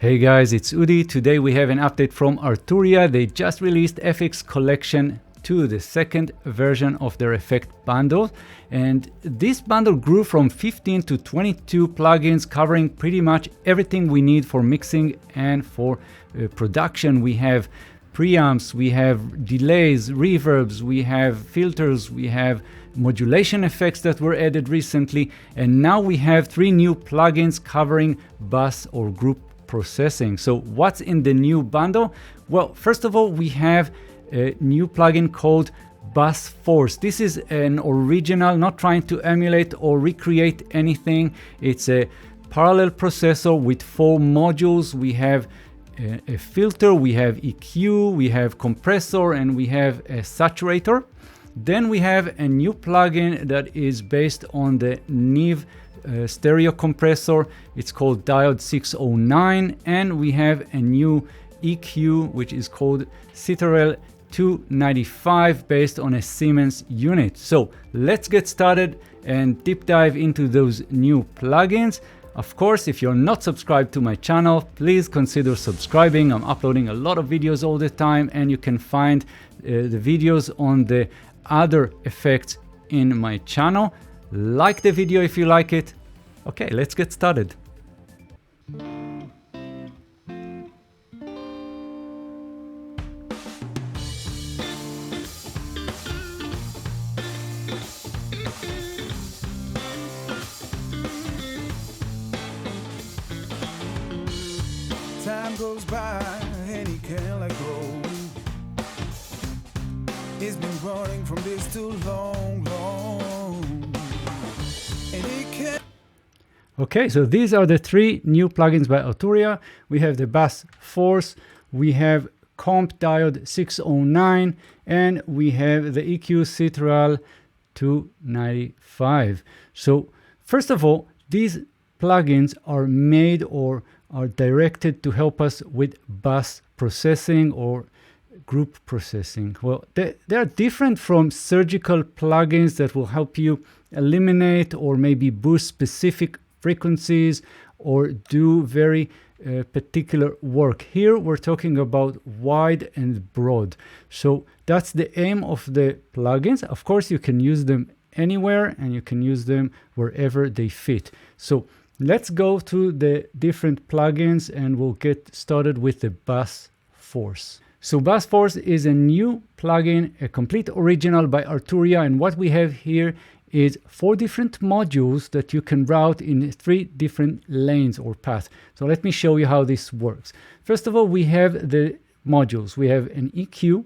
Hey guys, it's Udi. Today we have an update from Arturia. They just released FX Collection 2, the second version of their effect bundle. And this bundle grew from 15 to 22 plugins covering pretty much everything we need for mixing and for production. We have preamps, we have delays, reverbs, we have filters, we have modulation effects that were added recently. And now we have 3 new plugins covering bus or group processing. So what's in the new bundle? Well, first of all, we have a new plugin called Bus Force. This is an original, not trying to emulate or recreate anything. It's a parallel processor with 4 modules. We have a filter, we have EQ, we have compressor, and we have a saturator. Then we have a new plugin that is based on the Neve stereo compressor. It's called Diode 609, and we have a new EQ which is called Citadel 295 based on a Siemens unit. So let's get started and deep dive into those new plugins. Of course, if you're not subscribed to my channel, please consider subscribing. I'm uploading a lot of videos all the time, and you can find the videos on the other effects in my channel. Like the video if you like it. Okay, let's get started. Time goes by and he can't let go. He's been running from this too long. And he can't. Okay, so these are the 3 new plugins by Arturia. We have the Bus Force, we have Comp Diode 609, and we have the EQ Citadel 295. So first of all, these plugins are made or are directed to help us with bus processing or group processing. Well, they are different from surgical plugins that will help you eliminate or maybe boost specific frequencies or do very particular work. Here we're talking about wide and broad. So that's the aim of the plugins. Of course, you can use them anywhere and you can use them wherever they fit. So let's go to the different plugins and we'll get started with the Bus Force. So Bus Force is a new plugin, a complete original by Arturia, and what we have here is 4 different modules that you can route in 3 different lanes or paths. So let me show you how this works. First of all, we have the modules. We have an EQ,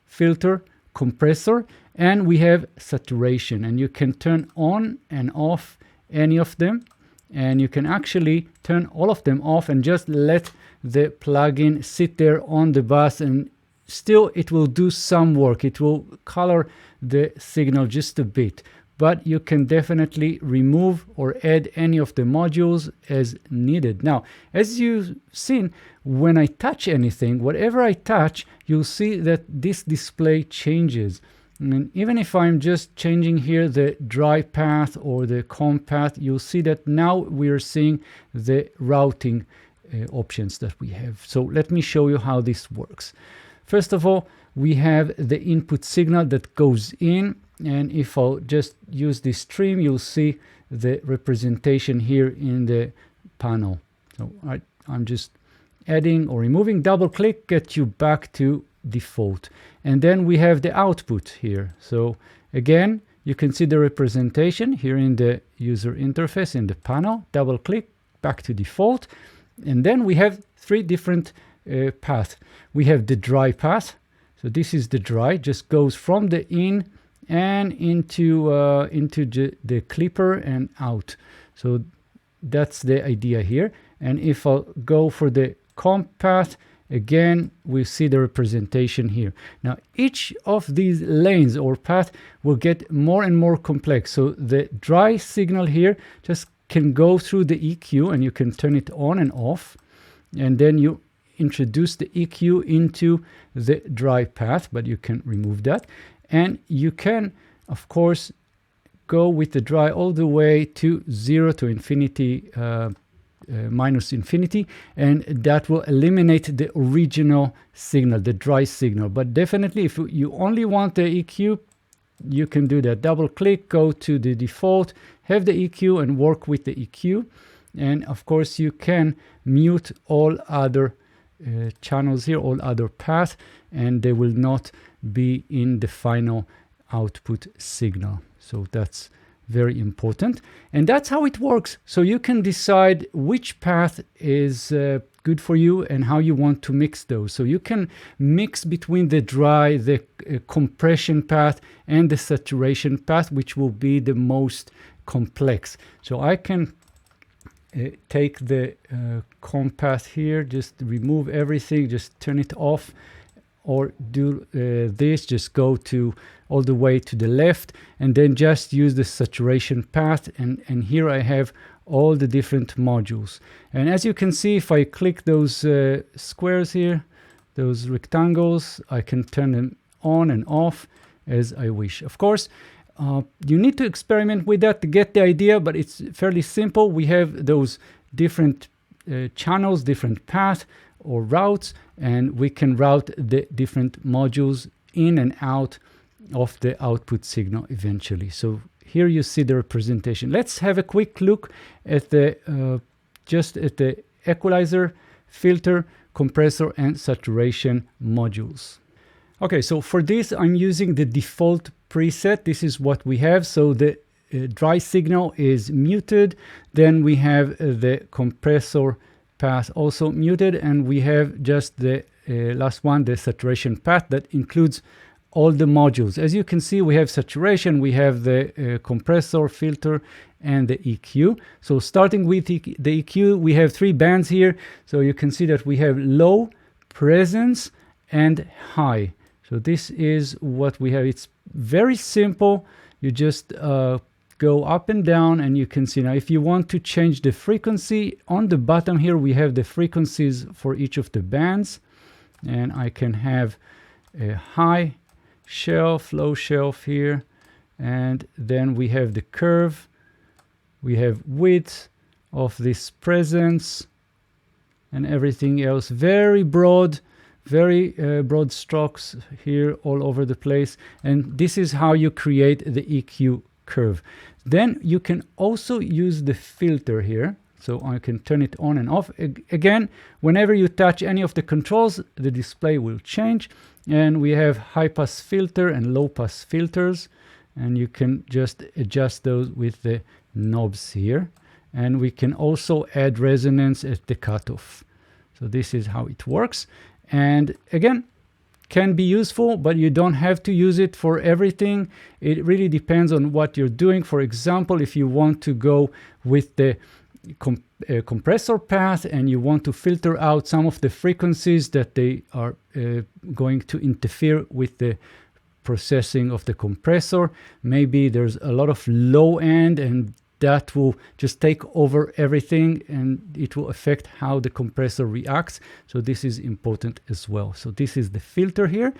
filter, compressor, and we have saturation, and you can turn on and off any of them. And you can actually turn all of them off and just let the plugin sit there on the bus, and still it will do some work. It will color the signal just a bit, but you can definitely remove or add any of the modules as needed. Now, as you've seen, when I touch anything, whatever I touch, you'll see that this display changes. And even if I'm just changing here the dry path or the comp path, you'll see that now we're seeing the routing options that we have. So let me show you how this works. First of all, we have the input signal that goes in, and if I'll just use this stream, you'll see the representation here in the panel. So I'm just adding or removing, double click, get you back to default. And then we have the output here. So again, you can see the representation here in the user interface in the panel, double click, back to default. And then we have 3 different paths. We have the dry path. So this is the dry, just goes from the in and into the clipper and out. So that's the idea here. And if I'll go for the comp path, again, we see the representation here. Now, each of these lanes or path will get more and more complex. So the dry signal here just can go through the EQ, and you can turn it on and off. And then you introduce the EQ into the dry path, but you can remove that. And you can, of course, go with the dry all the way to 0 to infinity minus infinity, and that will eliminate the original signal, the dry signal. But definitely if you only want the EQ, you can do that. Double click, go to the default, have the EQ and work with the EQ. And of course you can mute all other channels here, all other paths, and they will not be in the final output signal. So that's very important, and that's how it works. So you can decide which path is good for you and how you want to mix those. So you can mix between the dry, the compression path, and the saturation path, which will be the most complex. So I can take the COM path here, just remove everything, just turn it off, or do this, just go to all the way to the left, and then just use the saturation path, and here I have all the different modules. And as you can see, if I click those squares here, those rectangles, I can turn them on and off as I wish. Of course, you need to experiment with that to get the idea, but it's fairly simple. We have those different channels, different paths or routes, and we can route the different modules in and out of the output signal eventually. So here you see the representation. Let's have a quick look at the just at the equalizer, filter, compressor, and saturation modules. Okay, so for this I'm using the default preset. This is what we have. So the dry signal is muted, then we have the compressor path also muted, and we have just the last one, the saturation path, that includes all the modules. As you can see, we have saturation, we have the compressor, filter, and the EQ. So starting with the EQ, we have 3 bands here. So you can see that we have low, presence, and high. So this is what we have. It's very simple. You just go up and down, and you can see now if you want to change the frequency, on the bottom here we have the frequencies for each of the bands, and I can have a high shelf, low shelf here, and then we have the curve, we have width of this presence, and everything else. Very broad strokes here all over the place, and this is how you create the EQ curve. Then you can also use the filter here, so I can turn it on and off. Again, whenever you touch any of the controls, the display will change, and we have high pass filter and low pass filters, and you can just adjust those with the knobs here, and we can also add resonance at the cutoff. So this is how it works, and again, can be useful, but you don't have to use it for everything. It really depends on what you're doing. For example, if you want to go with the compressor path and you want to filter out some of the frequencies that they are going to interfere with the processing of the compressor, maybe there's a lot of low end, and that will just take over everything, and it will affect how the compressor reacts. So this is important as well. So this is the filter here,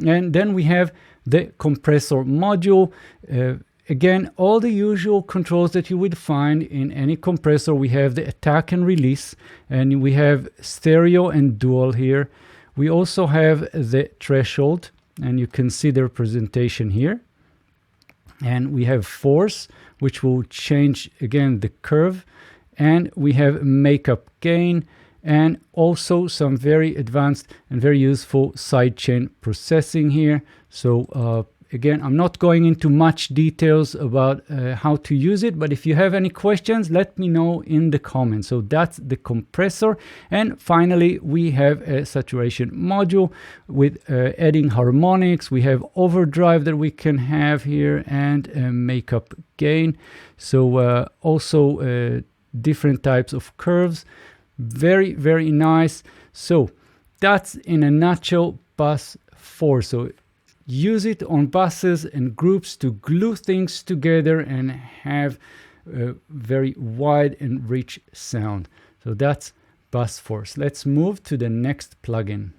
and then we have the compressor module. Again, all the usual controls that you would find in any compressor. We have the attack and release, and we have stereo and dual here. We also have the threshold, and you can see the representation here. And we have force, which will change again the curve, and we have makeup gain, and also some very advanced and very useful sidechain processing here. So again, I'm not going into much details about how to use it, but if you have any questions, let me know in the comments. So that's the compressor. And finally, we have a saturation module with adding harmonics. We have overdrive that we can have here, and makeup gain. So also different types of curves. Very, very nice. So that's in a nutshell bus 4. So use it on buses and groups to glue things together and have a very wide and rich sound. So that's bus 4. Let's move to the next plugin.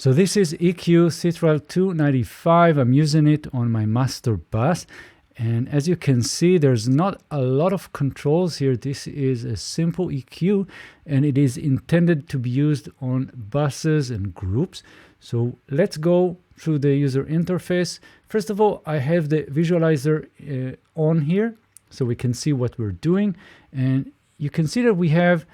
So this is EQ Citral 295. I'm using it on my master bus. And as you can see, there's not a lot of controls here. This is a simple EQ, and it is intended to be used on buses and groups. So let's go through the user interface. First of all, I have the visualizer on here, so we can see what we're doing. And you can see that we have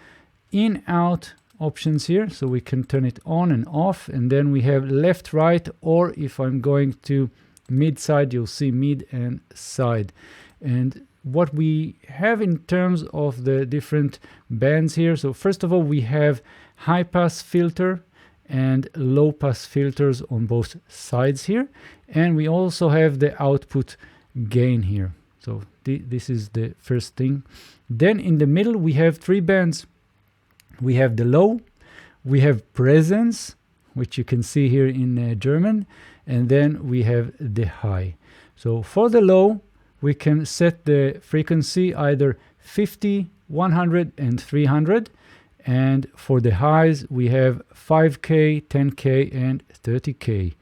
in-out options here, so we can turn it on and off. And then we have left, right, or if I'm going to mid side, you'll see mid and side. And what we have in terms of the different bands here, so first of all, we have high pass filter and low pass filters on both sides here. And we also have the output gain here. So this is the first thing. Then in the middle, we have three bands. We have the low, we have presence, which you can see here in German, and then we have the high. So for the low, we can set the frequency either 50, 100, and 300. And for the highs, we have 5K, 10K, and 30K.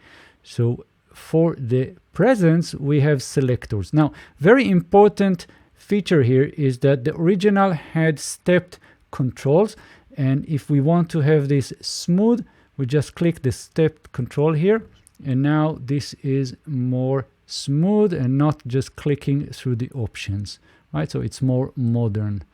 So for the presence, we have selectors. Now, very important feature here is that the original had stepped controls. And if we want to have this smooth, we just click the step control here. And now this is more smooth and not just clicking through the options, right? So it's more modern.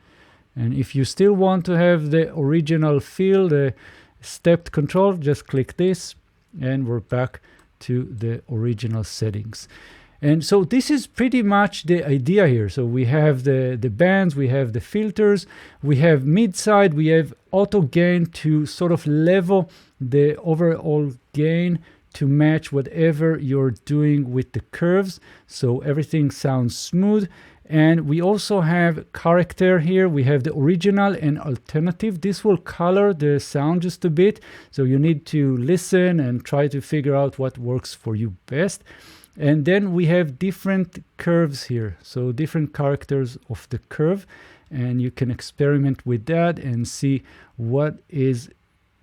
And if you still want to have the original feel, the stepped control, just click this and we're back to the original settings. And so this is pretty much the idea here. So we have the bands, we have the filters, we have mid-side, we have auto gain to sort of level the overall gain to match whatever you're doing with the curves. So everything sounds smooth. And we also have character here. We have the original and alternative. This will color the sound just a bit. So you need to listen and try to figure out what works for you best. And then we have different curves here. So different characters of the curve. And you can experiment with that and see what is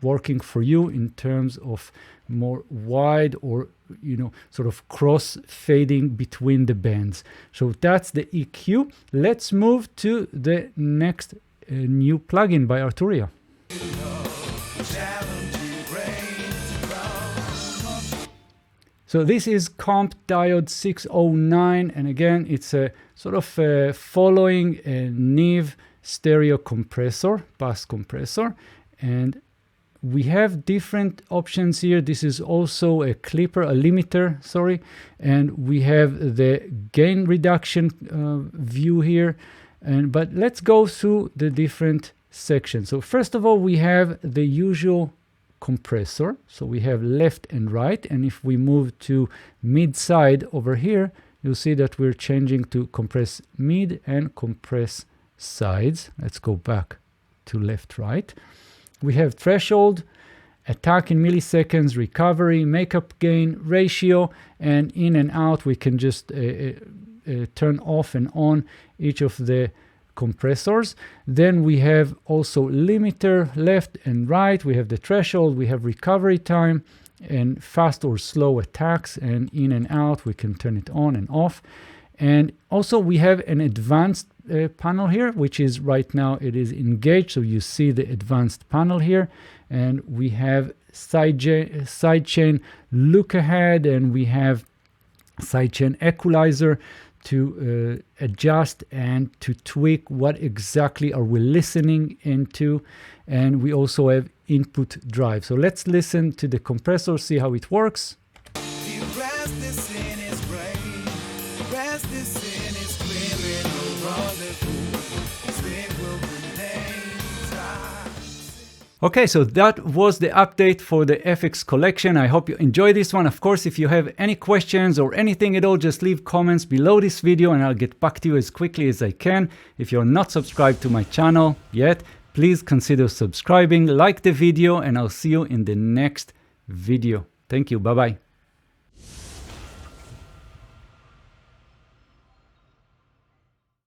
working for you in terms of more wide or, you know, sort of cross fading between the bands. So that's the EQ. Let's move to the next new plugin by Arturia. So this is Comp Diode 609, and again, it's a sort of following a Neve stereo compressor, bus compressor, and we have different options here. This is also a clipper, a limiter, sorry, and we have the gain reduction view here. But let's go through the different sections. So first of all, we have the usual compressor. So we have left and right. And if we move to mid side over here, you'll see that we're changing to compress mid and compress sides. Let's go back to left, right. We have threshold, attack in milliseconds, recovery, makeup gain, ratio, and in and out. We can just turn off and on each of the compressors. Then we have also limiter, left and right. We have the threshold, we have recovery time, and fast or slow attacks, and in and out. We can turn it on and off. And also we have an advanced panel here, which is right now it is engaged. So you see the advanced panel here, and we have sidechain look ahead, and we have sidechain equalizer to adjust and to tweak what exactly are we listening into. And we also have input drive. So let's listen to the compressor, see how it works. Okay, so that was the update for the FX collection. I hope you enjoyed this one. Of course, if you have any questions or anything at all, just leave comments below this video and I'll get back to you as quickly as I can. If you're not subscribed to my channel yet, please consider subscribing, like the video, and I'll see you in the next video. Thank you. Bye-bye.